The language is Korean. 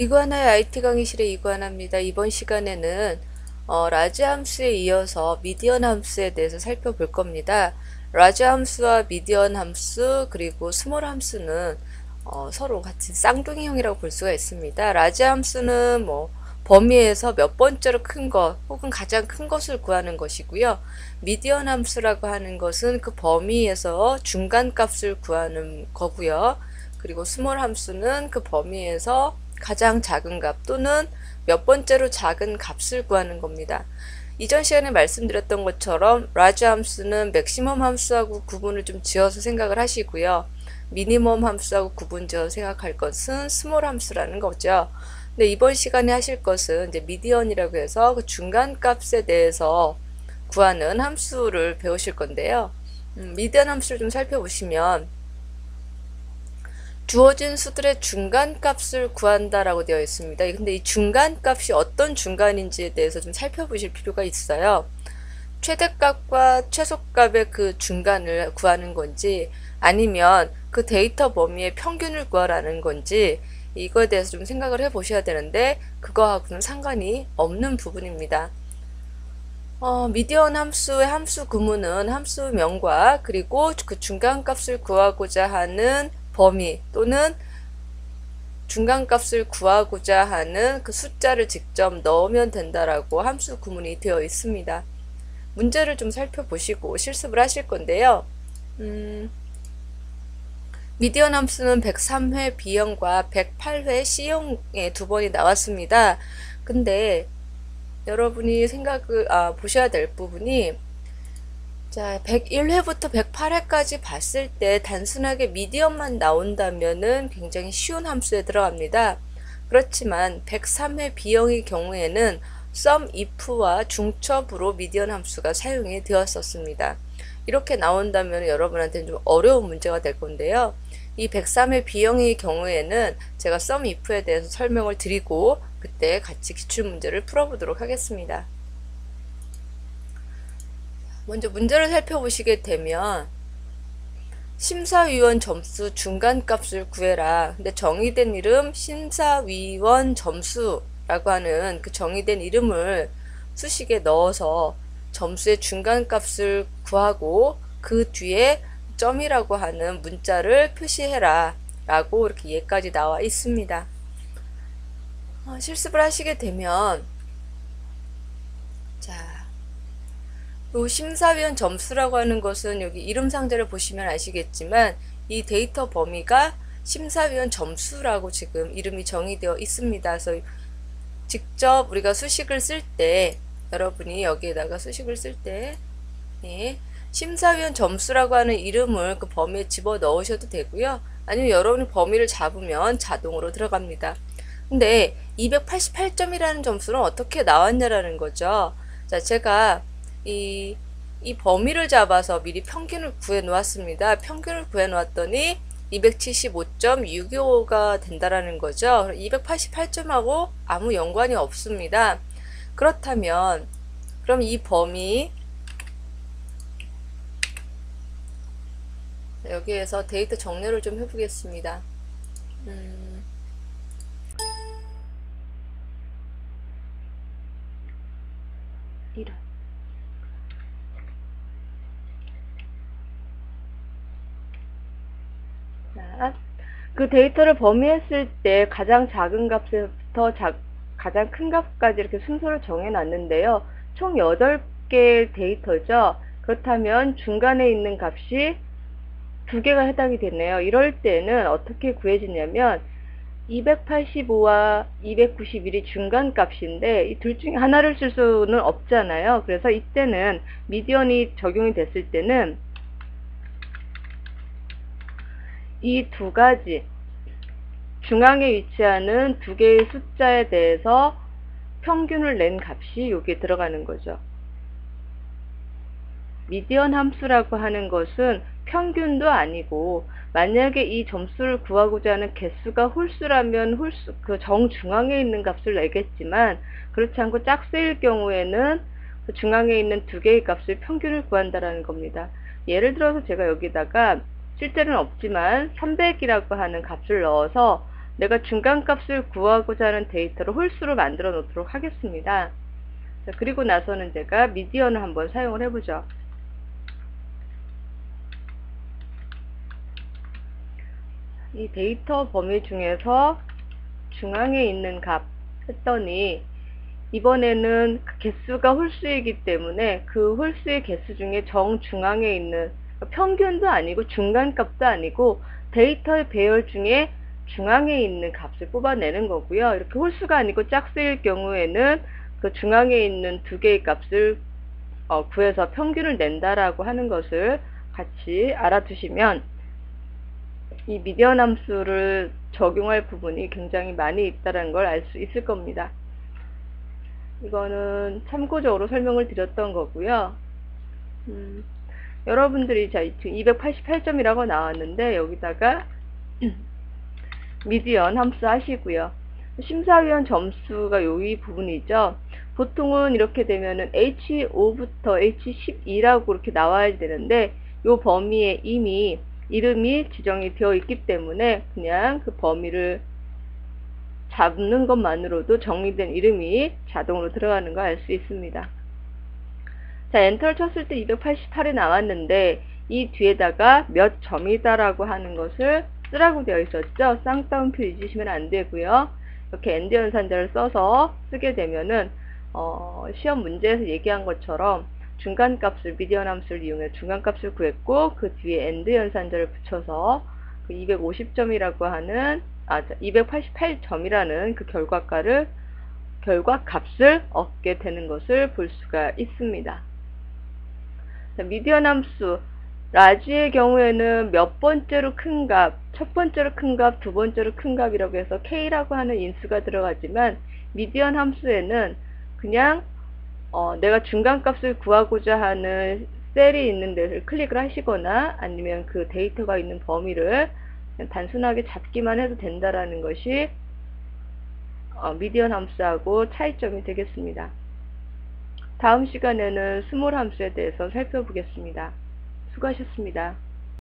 이구아나의 IT 강의실의 이구아나입니다. 이번 시간에는 라지 함수에 이어서 미디언 함수에 대해서 살펴볼 겁니다. 라지 함수와 미디언 함수 그리고 스몰 함수는 서로 같이 쌍둥이형이라고 볼 수가 있습니다. 라지 함수는 범위에서 몇 번째로 큰 것 혹은 가장 큰 것을 구하는 것이고요. 미디언 함수라고 하는 것은 그 범위에서 중간 값을 구하는 거고요. 그리고 스몰 함수는 그 범위에서 가장 작은 값 또는 몇 번째로 작은 값을 구하는 겁니다. 이전 시간에 말씀드렸던 것처럼 라지 함수는 맥시멈 함수하고 구분을 좀 지어서 생각을 하시고요. 미니멈 함수하고 구분 지어서 생각할 것은 스몰 함수라는 거죠. 근데 이번 시간에 하실 것은 이제 미디언이라고 해서 그 중간 값에 대해서 구하는 함수를 배우실 건데요. 미디언 함수를 좀 살펴보시면 주어진 수들의 중간값을 구한다라고 되어 있습니다. 근데 이 중간값이 어떤 중간인지에 대해서 좀 살펴보실 필요가 있어요. 최대값과 최소값의 그 중간을 구하는 건지 아니면 그 데이터 범위의 평균을 구하라는 건지 이거에 대해서 좀 생각을 해 보셔야 되는데 그거하고는 상관이 없는 부분입니다. 미디언 함수의 함수 구문은 함수명과 그리고 그 중간값을 구하고자 하는 범위 또는 중간값을 구하고자 하는 그 숫자를 직접 넣으면 된다라고 함수 구문이 되어 있습니다. 문제를 좀 살펴보시고 실습을 하실 건데요. 미디언 함수는 103회 B형과 108회 C형에 두 번이 나왔습니다. 근데 여러분이 생각을 보셔야 될 부분이 자, 101회부터 108회까지 봤을 때 단순하게 미디언만 나온다면은 굉장히 쉬운 함수에 들어갑니다. 그렇지만 103회 B형의 경우에는 sum if와 중첩으로 미디언 함수가 사용이 되었었습니다. 이렇게 나온다면 여러분한테는 좀 어려운 문제가 될 건데요. 이 103회 B형의 경우에는 제가 sum if에 대해서 설명을 드리고 그때 같이 기출문제를 풀어보도록 하겠습니다. 먼저 문제를 살펴보시게 되면 심사위원 점수 중간값을 구해라. 근데 정의된 이름 심사위원 점수라고 하는 그 정의된 이름을 수식에 넣어서 점수의 중간값을 구하고 그 뒤에 점이라고 하는 문자를 표시해라 라고 이렇게 예까지 나와 있습니다. 실습을 하시게 되면 자, 요 심사위원 점수라고 하는 것은 여기 이름 상자를 보시면 아시겠지만 이 데이터 범위가 심사위원 점수라고 지금 이름이 정의되어 있습니다. 그래서 직접 우리가 수식을 쓸 때 여러분이 여기에다가 수식을 쓸 때 심사위원 점수라고 하는 이름을 그 범위에 집어 넣으셔도 되고요. 아니면 여러분이 범위를 잡으면 자동으로 들어갑니다. 근데 288점이라는 점수는 어떻게 나왔냐라는 거죠. 자, 제가 이 범위를 잡아서 미리 평균을 구해 놓았습니다. 평균을 구해 놓았더니 275.625가 된다라는 거죠. 288점하고 아무 연관이 없습니다. 그렇다면 그럼 이 범위 여기에서 데이터 정렬을 좀 해보겠습니다. 이런. 자, 그 데이터를 범위했을 때 가장 작은 값부터 가장 큰 값까지 이렇게 순서를 정해 놨는데요. 총 8개의 데이터죠. 그렇다면 중간에 있는 값이 2개가 해당이 됐네요. 이럴 때는 어떻게 구해지냐면 285와 291이 중간 값인데 이 둘 중에 하나를 쓸 수는 없잖아요. 그래서 이때는 미디언이 적용이 됐을 때는 이 두 가지 중앙에 위치하는 두 개의 숫자에 대해서 평균을 낸 값이 여기에 들어가는 거죠. 미디언 함수라고 하는 것은 평균도 아니고 만약에 이 점수를 구하고자 하는 개수가 홀수라면 홀수 그 정중앙에 있는 값을 내겠지만 그렇지 않고 짝수일 경우에는 그 중앙에 있는 두 개의 값을 평균을 구한다라는 겁니다. 예를 들어서 제가 여기다가 실제로는 없지만 300이라고 하는 값을 넣어서 내가 중간값을 구하고자 하는 데이터를 홀수로 만들어 놓도록 하겠습니다. 자, 그리고 나서는 제가 미디언을 한번 사용을 해보죠. 이 데이터 범위 중에서 중앙에 있는 값 했더니 이번에는 개수가 홀수이기 때문에 그 홀수의 개수 중에 정중앙에 있는 평균도 아니고 중간값도 아니고 데이터의 배열 중에 중앙에 있는 값을 뽑아내는 거고요. 이렇게 홀수가 아니고 짝수일 경우에는 그 중앙에 있는 두 개의 값을 구해서 평균을 낸다라고 하는 것을 같이 알아두시면 이 미디언 함수를 적용할 부분이 굉장히 많이 있다는 걸 알 수 있을 겁니다. 이거는 참고적으로 설명을 드렸던 거고요. 여러분들이 자 288점이라고 나왔는데 여기다가 미디언 함수 하시고요. 심사위원 점수가 이 부분이죠. 보통은 이렇게 되면은 H5부터 H12라고 이렇게 나와야 되는데 이 범위에 이미 이름이 지정이 되어 있기 때문에 그냥 그 범위를 잡는 것만으로도 정리된 이름이 자동으로 들어가는 거 알 수 있습니다. 자, 엔터를 쳤을 때 288이 나왔는데 이 뒤에다가 몇 점이다 라고 하는 것을 쓰라고 되어 있었죠. 쌍따옴표 잊으시면 안 되고요. 이렇게 엔드 연산자를 써서 쓰게 되면은 시험 문제에서 얘기한 것처럼 중간값을 미디언 함수를 이용해 중간값을 구했고 그 뒤에 엔드 연산자를 붙여서 그 250점이라고 하는 288점이라는 그 결과값을 얻게 되는 것을 볼 수가 있습니다. 자, 미디언 함수 라지의 경우에는 몇 번째로 큰 값, 첫 번째로 큰 값, 두 번째로 큰 값이라고 해서 K라고 하는 인수가 들어가지만 미디언 함수에는 그냥 내가 중간값을 구하고자 하는 셀이 있는 데를 클릭을 하시거나 아니면 그 데이터가 있는 범위를 단순하게 잡기만 해도 된다라는 것이 미디언 함수하고 차이점이 되겠습니다. 다음 시간에는 스몰 함수에 대해서 살펴보겠습니다. 수고하셨습니다.